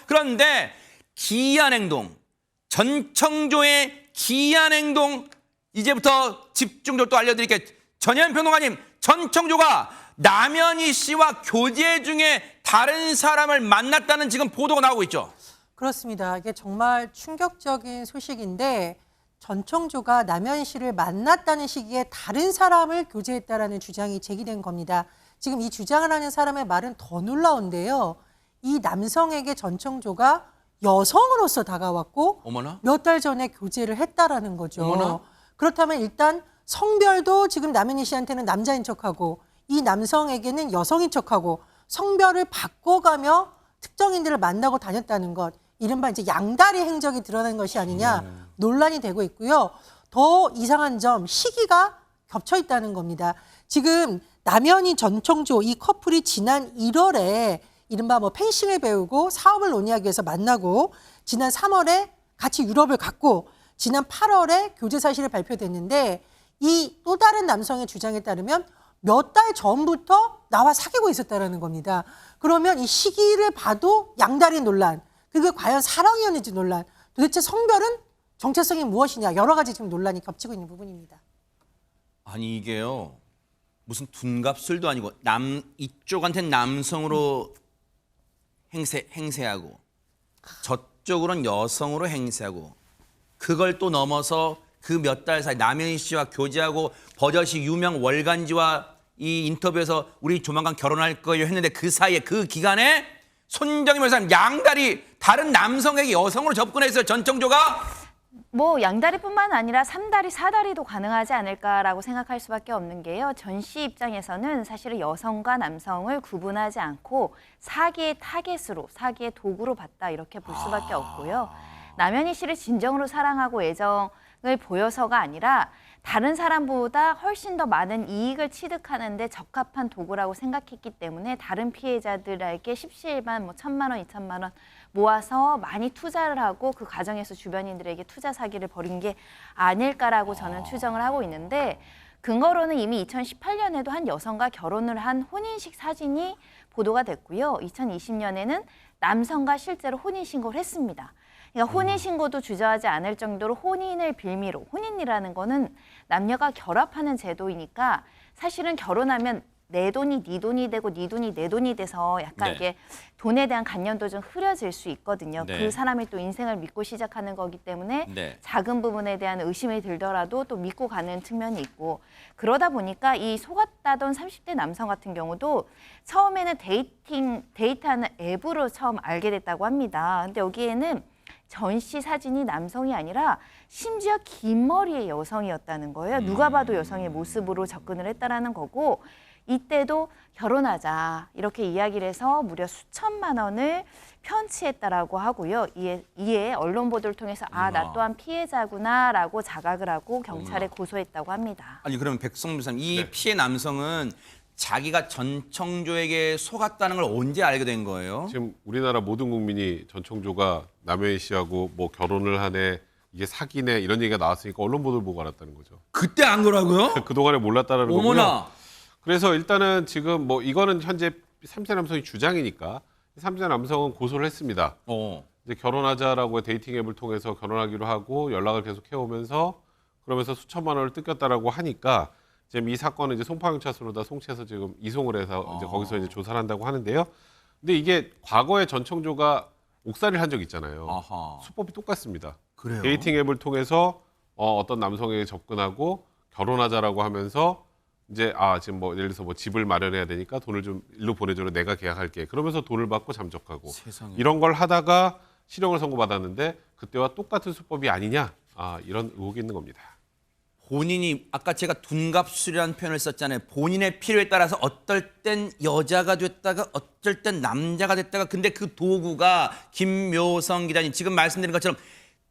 그런데 기이한 행동, 전청조의 기이한 행동 이제부터 집중적으로 또 알려드릴게요. 전현 평론가님, 전청조가 남현희 씨와 교제 중에 다른 사람을 만났다는 지금 보도가 나오고 있죠. 그렇습니다. 이게 정말 충격적인 소식인데 전청조가 남현희 씨를 만났다는 시기에 다른 사람을 교제했다라는 주장이 제기된 겁니다. 지금 이 주장을 하는 사람의 말은 더 놀라운데요. 이 남성에게 전청조가 여성으로서 다가왔고 어머나? 몇 달 전에 교제를 했다라는 거죠. 어머나? 그렇다면 일단 성별도 지금 남현희 씨한테는 남자인 척하고 이 남성에게는 여성인 척하고 성별을 바꿔가며 특정인들을 만나고 다녔다는 것, 이른바 이제 양다리 행적이 드러난 것이 아니냐 논란이 되고 있고요. 더 이상한 점, 시기가 겹쳐 있다는 겁니다. 지금 남현희 전청조 이 커플이 지난 1월에 이른바 펜싱을 배우고 사업을 논의하기 위해서 만나고 지난 3월에 같이 유럽을 갔고 지난 8월에 교제 사실이 발표됐는데 이 또 다른 남성의 주장에 따르면 몇 달 전부터 나와 사귀고 있었다는 겁니다. 그러면 이 시기를 봐도 양다리 논란, 그게 과연 사랑이었는지 논란, 도대체 성별은 정체성이 무엇이냐, 여러 가지 지금 논란이 겹치고 있는 부분입니다. 아니 이게요, 무슨 둔갑술도 아니고 이쪽한테는 남성으로 행세하고 저쪽으로는 여성으로 행세하고 그걸 또 넘어서 그 몇 달 사이 남현희 씨와 교제하고 버젓이 유명 월간지와 이 인터뷰에서 우리 조만간 결혼할 거예요 했는데 그 사이에 그 기간에 손정임 여사님 양다리 다른 남성에게 여성으로 접근했어요. 전청조가. 뭐 양다리뿐만 아니라 3다리, 4다리도 가능하지 않을까라고 생각할 수밖에 없는 게요. 전 씨 입장에서는 사실은 여성과 남성을 구분하지 않고 사기의 타겟으로, 사기의 도구로 봤다 이렇게 볼 수밖에 없고요. 남현희 씨를 진정으로 사랑하고 애정을 보여서가 아니라 다른 사람보다 훨씬 더 많은 이익을 취득하는 데 적합한 도구라고 생각했기 때문에 다른 피해자들에게 십시일반 1,000만 원, 2,000만 원 모아서 많이 투자를 하고 그 과정에서 주변인들에게 투자 사기를 벌인 게 아닐까라고 저는 추정을 하고 있는데 근거로는 이미 2018년에도 한 여성과 결혼을 한 혼인식 사진이 보도가 됐고요. 2020년에는 남성과 실제로 혼인신고를 했습니다. 그러니까 혼인신고도 주저하지 않을 정도로 혼인을 빌미로, 혼인이라는 거는 남녀가 결합하는 제도이니까 사실은 결혼하면 내 돈이 네 돈이 되고 네 돈이 내 돈이 돼서 약간 네. 이게 돈에 대한 관념도 좀 흐려질 수 있거든요. 네. 그 사람이 또 인생을 믿고 시작하는 거기 때문에 네. 작은 부분에 대한 의심이 들더라도 또 믿고 가는 측면이 있고 그러다 보니까 이 속았다던 30대 남성 같은 경우도 처음에는 데이트하는 앱으로 처음 알게 됐다고 합니다. 근데 여기에는 전 씨 사진이 남성이 아니라 심지어 긴 머리의 여성이었다는 거예요. 누가 봐도 여성의 모습으로 접근을 했다라는 거고 이때도 결혼하자 이렇게 이야기를 해서 무려 수천만 원을 편취했다라고 하고요. 이에 언론 보도를 통해서 나 또한 피해자구나라고 자각을 하고 경찰에 고소했다고 합니다. 아니 그러면 백성무 사님, 이 네. 피해 남성은 자기가 전청조에게 속았다는 걸 언제 알게 된 거예요? 지금 우리나라 모든 국민이 전청조가 남현희 씨하고 뭐 결혼을 하네, 이게 사기네 이런 얘기가 나왔으니까 언론 보도를 보고 알았다는 거죠. 그때 안 거라고요? 그동안에 몰랐다라는 거고요. 어머나. 그래서 일단은 지금 뭐 이거는 현재 3세 남성이 주장이니까 3세 남성은 고소를 했습니다. 이제 결혼하자라고 데이팅 앱을 통해서 결혼하기로 하고 연락을 계속 해오면서 그러면서 수천만 원을 뜯겼다라고 하니까 지금 이 사건은 이제 송파경찰서로다 송치해서 지금 이송을 해서 이제 거기서 이제 조사를 한다고 하는데요. 근데 이게 과거에 전청조가 옥살이를 한 적 있잖아요. 아하. 수법이 똑같습니다. 그래요? 데이팅 앱을 통해서 어떤 남성에게 접근하고 결혼하자라고 하면서 이제 지금 뭐 예를 들어서 뭐 집을 마련해야 되니까 돈을 좀 일로 보내줘라, 내가 계약할게. 그러면서 돈을 받고 잠적하고 세상에. 이런 걸 하다가 실형을 선고받았는데 그때와 똑같은 수법이 아니냐, 이런 의혹이 있는 겁니다. 본인이 아까 제가 둔갑술이라는 표현을 썼잖아요. 본인의 필요에 따라서 어떨 땐 여자가 됐다가 어떨 땐 남자가 됐다가 근데 그 도구가 김묘성 기자님 지금 말씀드린 것처럼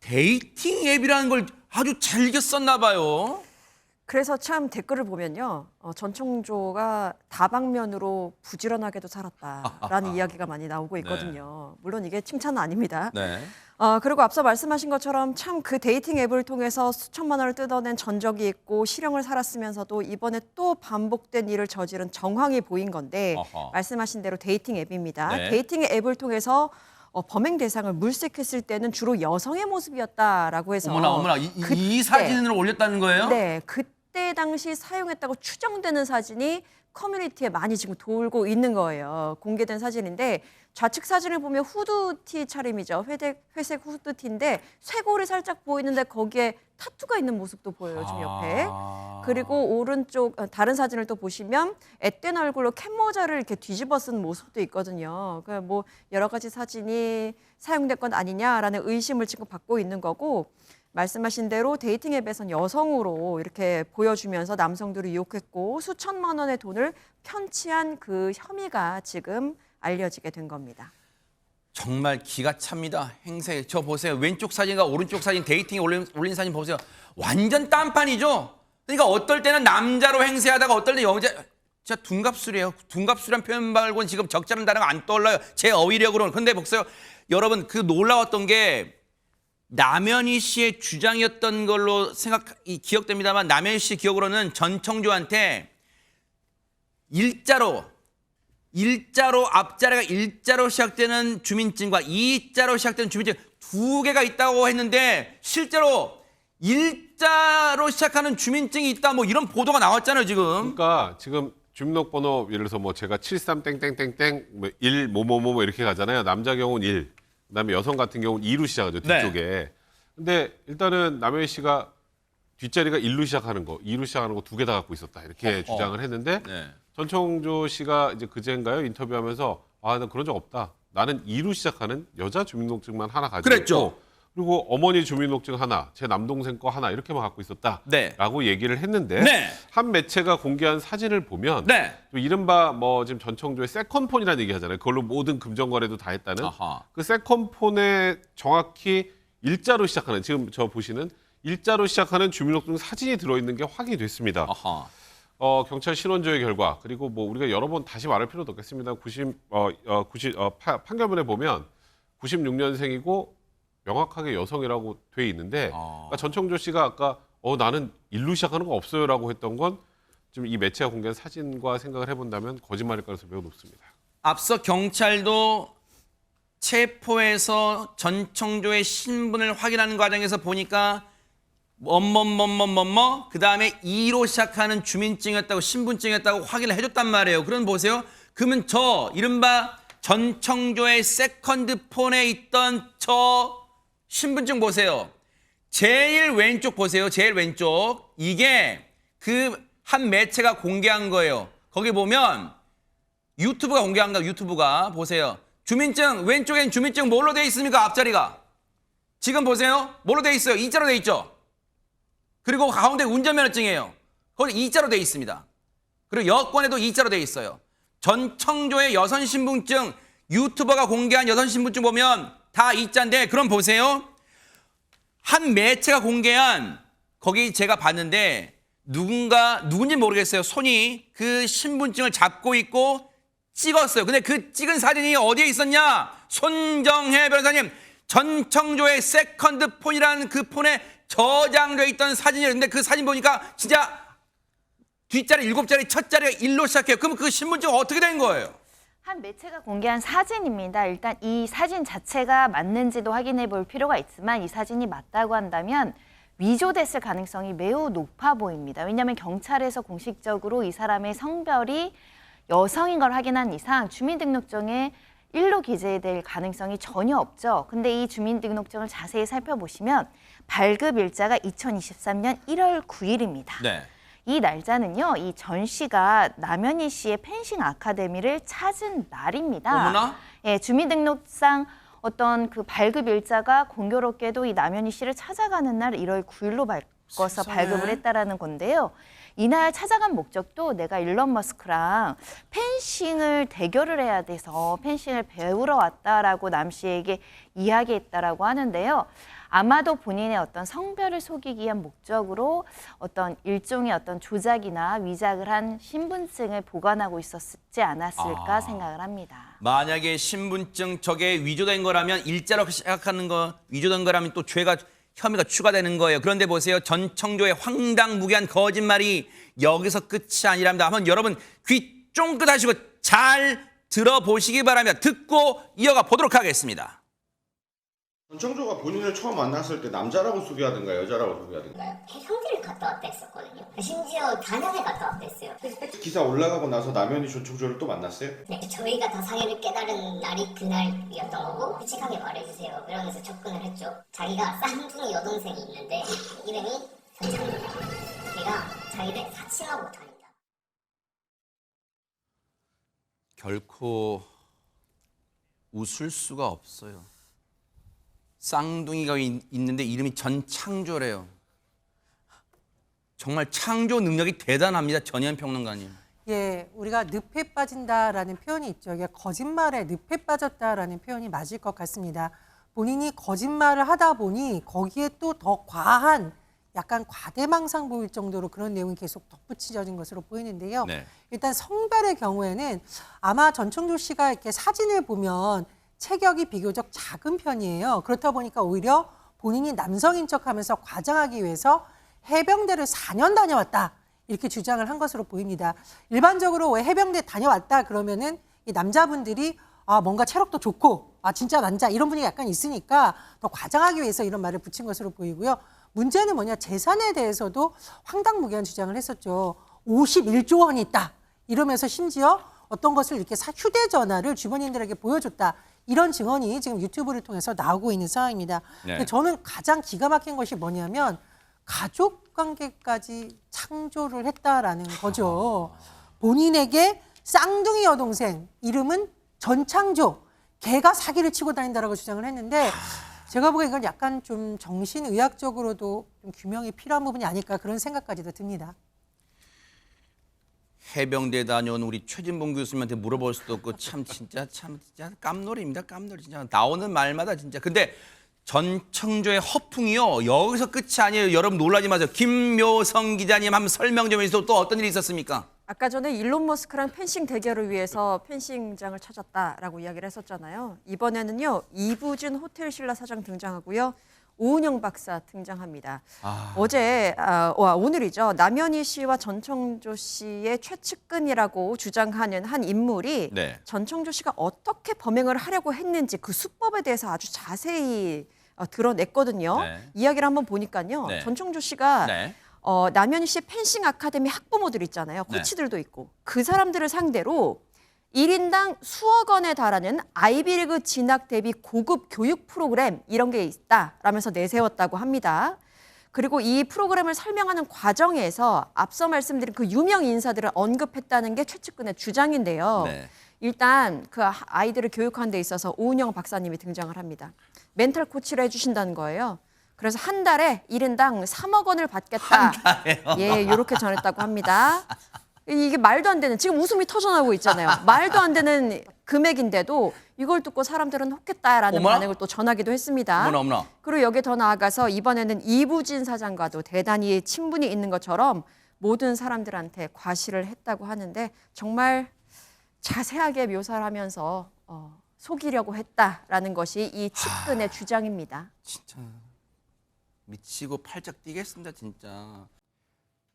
데이팅 앱이라는 걸 아주 잘겨 썼나 봐요. 그래서 참 댓글을 보면요. 전청조가 다방면으로 부지런하게도 살았다라는 이야기가 많이 나오고 있거든요. 물론 이게 칭찬은 아닙니다. 네. 그리고 앞서 말씀하신 것처럼 참 그 데이팅 앱을 통해서 수천만 원을 뜯어낸 전적이 있고 실형을 살았으면서도 이번에 또 반복된 일을 저지른 정황이 보인 건데 어허. 말씀하신 대로 데이팅 앱입니다. 네. 데이팅 앱을 통해서 범행 대상을 물색했을 때는 주로 여성의 모습이었다라고 해서 어머나 이 사진을 올렸다는 거예요? 네, 그때 당시 사용했다고 추정되는 사진이 커뮤니티에 많이 지금 돌고 있는 거예요. 공개된 사진인데 좌측 사진을 보면 후드티 차림이죠. 회색 후드티인데 쇄골이 살짝 보이는데 거기에 타투가 있는 모습도 보여요. 지금 옆에. 그리고 오른쪽 다른 사진을 또 보시면 앳된 얼굴로 캡모자를 이렇게 뒤집어 쓴 모습도 있거든요. 그러니까 뭐 여러 가지 사진이 사용된 건 아니냐라는 의심을 지금 받고 있는 거고 말씀하신 대로 데이팅 앱에선 여성으로 이렇게 보여주면서 남성들을 유혹했고 수천만 원의 돈을 편취한 그 혐의가 지금 알려지게 된 겁니다. 정말 기가 찹니다. 행세. 저 보세요. 왼쪽 사진과 오른쪽 사진 데이팅에 올린 사진 보세요. 완전 딴판이죠. 그러니까 어떨 때는 남자로 행세하다가 어떨 때 여자 진짜 둔갑술이에요. 둔갑술이란 표현 말고는 지금 적절한 단어가 안 떠올라요. 제 어휘력으로는. 근데 보세요. 여러분 그 놀라웠던 게 남현희 씨의 주장이었던 걸로 기억됩니다만 남현희 씨 기억으로는 전청조한테 일자로 앞자리가 일자로 시작되는 주민증과 이자로 시작되는 주민증 두 개가 있다고 했는데 실제로 일자로 시작하는 주민증이 있다 뭐 이런 보도가 나왔잖아요 지금. 그러니까 지금 주민등록번호 예를 들어서 뭐 제가 73땡땡땡땡 뭐 1 뭐뭐뭐 이렇게 가잖아요. 남자 경우는 1, 그다음에 여성 같은 경우는 2로 시작하죠 뒤쪽에. 네. 근데 일단은 남현희 씨가 뒷자리가 1로 시작하는 거, 2로 시작하는 거 두 개 다 갖고 있었다 이렇게 주장을 했는데 네. 전청조 씨가 이제 그제인가요 인터뷰하면서 나 그런 적 없다. 나는 2로 시작하는 여자 주민등록증만 하나 가지고 그랬죠. 있고 그리고 어머니 주민등록증 하나, 제 남동생 거 하나 이렇게만 갖고 있었다라고 네. 얘기를 했는데 네. 한 매체가 공개한 사진을 보면 네. 좀 이른바 뭐 지금 전청조의 세컨폰이라는 얘기 하잖아요. 그걸로 모든 금전 거래도 다 했다는 아하. 그 세컨폰에 정확히 일자로 시작하는 지금 저 보시는 일자로 시작하는 주민등록증 사진이 들어있는 게 확인이 됐습니다. 아하. 경찰 신원조회 결과 그리고 뭐 우리가 여러 번 다시 말할 필요도 없겠습니다. 판결문에 보면 96년생이고 명확하게 여성이라고 돼 있는데 그러니까 전청조 씨가 아까 나는 일로 시작하는 거 없어요라고 했던 건 지금 이 매체가 공개한 사진과 생각을 해본다면 거짓말일 가능성이 매우 높습니다. 앞서 경찰도 체포해서 전청조의 신분을 확인하는 과정에서 보니까 그 다음에 2로 시작하는 주민증이었다고 신분증이었다고 확인을 해줬단 말이에요. 그럼 보세요. 그러면 저 이른바 전청조의 세컨드 폰에 있던 저 신분증 보세요. 제일 왼쪽 보세요. 제일 왼쪽. 이게 그 한 매체가 공개한 거예요. 거기 보면 유튜브가 공개한 거예요. 유튜브가 보세요. 주민증 왼쪽엔 주민증 뭘로 돼 있습니까? 앞자리가. 지금 보세요. 뭘로 돼 있어요? 이자로 돼 있죠. 그리고 가운데 운전면허증이에요. 거기 이자로 돼 있습니다. 그리고 여권에도 이자로 돼 있어요. 전청조의 여성 신분증 유튜버가 공개한 여성 신분증 보면 다 이자인데 그럼 보세요. 한 매체가 공개한 거기 제가 봤는데 누군지 모르겠어요. 손이 그 신분증을 잡고 있고 찍었어요. 근데 그 찍은 사진이 어디에 있었냐? 손정혜 변호사님 전청조의 세컨드 폰이라는 그 폰에 저장돼 있던 사진이었는데 그 사진 보니까 진짜 뒷자리 7자리 첫 자리가 1로 시작해요. 그럼 그 신분증 어떻게 된 거예요? 한 매체가 공개한 사진입니다. 일단 이 사진 자체가 맞는지도 확인해 볼 필요가 있지만 이 사진이 맞다고 한다면 위조됐을 가능성이 매우 높아 보입니다. 왜냐하면 경찰에서 공식적으로 이 사람의 성별이 여성인 걸 확인한 이상 주민등록증에 1로 기재될 가능성이 전혀 없죠. 근데 이 주민등록증을 자세히 살펴보시면 발급 일자가 2023년 1월 9일입니다. 네. 이 날짜는요, 이 전 씨가 남현희 씨의 펜싱 아카데미를 찾은 날입니다. 어머나? 예, 주민등록상 어떤 그 발급 일자가 공교롭게도 이 남현희 씨를 찾아가는 날 1월 9일로 바꿔서 세상에. 발급을 했다라는 건데요. 이날 찾아간 목적도 내가 일론 머스크랑 펜싱을 대결을 해야 돼서 펜싱을 배우러 왔다라고 남 씨에게 이야기했다라고 하는데요. 아마도 본인의 어떤 성별을 속이기 위한 목적으로 어떤 일종의 어떤 조작이나 위작을 한 신분증을 보관하고 있었지 않았을까 생각을 합니다. 만약에 신분증 저게 위조된 거라면 일자로 시작하는 거 위조된 거라면 또 혐의가 추가되는 거예요. 그런데 보세요. 전청조의 황당무계한 거짓말이 여기서 끝이 아니랍니다. 한번 여러분 귀 쫑긋 하시고 잘 들어보시기 바랍니다. 듣고 이어가 보도록 하겠습니다. 전청조가 본인을 처음 만났을 때 남자라고 소개하든가 여자라고 소개하든가 성지를 갔다 왔다 했었거든요. 심지어 단양에 갔다 왔다 했어요. 기사 올라가고 나서 남현이 전청조를 또 만났어요? 네, 저희가 다 사실을 깨달은 날이 그날이었던 거고 솔직하게 말해주세요. 이러면서 접근을 했죠. 자기가 쌍둥이 여동생이 있는데 이름이 전창조다. 걔가 자기를 사칭하고 다닌다. 결코 웃을 수가 없어요. 쌍둥이가 있는데 이름이 전창조래요. 정말 창조 능력이 대단합니다. 전현 평론가님. 예, 우리가 늪에 빠진다라는 표현이 있죠. 이게 거짓말에 늪에 빠졌다라는 표현이 맞을 것 같습니다. 본인이 거짓말을 하다 보니 거기에 또 더 과한 약간 과대망상 보일 정도로 그런 내용이 계속 덧붙여진 것으로 보이는데요. 네. 일단 성별의 경우에는 아마 전청조 씨가 이렇게 사진을 보면 체격이 비교적 작은 편이에요. 그렇다 보니까 오히려 본인이 남성인 척하면서 과장하기 위해서 해병대를 4년 다녀왔다 이렇게 주장을 한 것으로 보입니다. 일반적으로 왜 해병대 다녀왔다 그러면은 이 남자분들이 뭔가 체력도 좋고 진짜 남자 이런 분위기 약간 있으니까 더 과장하기 위해서 이런 말을 붙인 것으로 보이고요. 문제는 뭐냐, 재산에 대해서도 황당무계한 주장을 했었죠. 51조 원이 있다 이러면서 심지어 어떤 것을 이렇게 휴대전화를 주변인들에게 보여줬다. 이런 증언이 지금 유튜브를 통해서 나오고 있는 상황입니다. 네. 근데 저는 가장 기가 막힌 것이 뭐냐면 가족 관계까지 창조를 했다라는 거죠. 본인에게 쌍둥이 여동생 이름은 전창조, 걔가 사기를 치고 다닌다라고 주장을 했는데 제가 보기엔 이건 약간 좀 정신의학적으로도 좀 규명이 필요한 부분이 아닐까 그런 생각까지도 듭니다. 해병대 다녀온 우리 최진봉 교수님한테 물어볼 수도 없고 참 진짜 깜놀입니다. 깜놀 진짜 나오는 말마다 진짜. 근데 전청조의 허풍이요 여기서 끝이 아니에요. 여러분 놀라지 마세요. 김묘성 기자님 한번 설명 좀 해주세요. 또 어떤 일이 있었습니까? 아까 전에 일론 머스크랑 펜싱 대결을 위해서 펜싱장을 찾았다라고 이야기를 했었잖아요. 이번에는요 이부진 호텔신라 사장 등장하고요. 오은영 박사 등장합니다. 오늘이죠. 남현희 씨와 전청조 씨의 최측근이라고 주장하는 한 인물이 네. 전청조 씨가 어떻게 범행을 하려고 했는지 그 수법에 대해서 아주 자세히 드러냈거든요. 네. 이야기를 한번 보니까요. 네. 전청조 씨가 네. 남현희 씨의 펜싱 아카데미 학부모들 있잖아요. 네. 코치들도 있고. 그 사람들을 상대로 1인당 수억 원에 달하는 아이비리그 진학 대비 고급 교육 프로그램 이런 게 있다라면서 내세웠다고 합니다. 그리고 이 프로그램을 설명하는 과정에서 앞서 말씀드린 그 유명 인사들을 언급했다는 게 최측근의 주장인데요. 네. 일단 그 아이들을 교육하는 데 있어서 오은영 박사님이 등장을 합니다. 멘탈 코치를 해주신다는 거예요. 그래서 한 달에 1인당 3억 원을 받겠다. 예, 이렇게 전했다고 합니다. 이게 말도 안 되는, 지금 웃음이 터져나오고 있잖아요. 말도 안 되는 금액인데도 이걸 듣고 사람들은 혹했다라는 어머나? 반응을 또 전하기도 했습니다. 어머나. 그리고 여기에 더 나아가서 이번에는 이부진 사장과도 대단히 친분이 있는 것처럼 모든 사람들한테 과시를 했다고 하는데 정말 자세하게 묘사를 하면서 속이려고 했다라는 것이 이 측근의 주장입니다. 진짜 미치고 팔짝 뛰겠습니다, 진짜.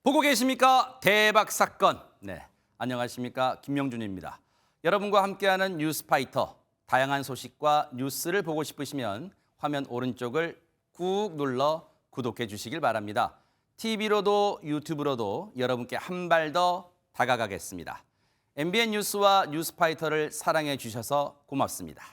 보고 계십니까? 대박 사건. 네, 안녕하십니까? 김명준입니다. 여러분과 함께하는 뉴스파이터. 다양한 소식과 뉴스를 보고 싶으시면 화면 오른쪽을 꾹 눌러 구독해 주시길 바랍니다. TV로도 유튜브로도 여러분께 한 발 더 다가가겠습니다. MBN 뉴스와 뉴스파이터를 사랑해 주셔서 고맙습니다.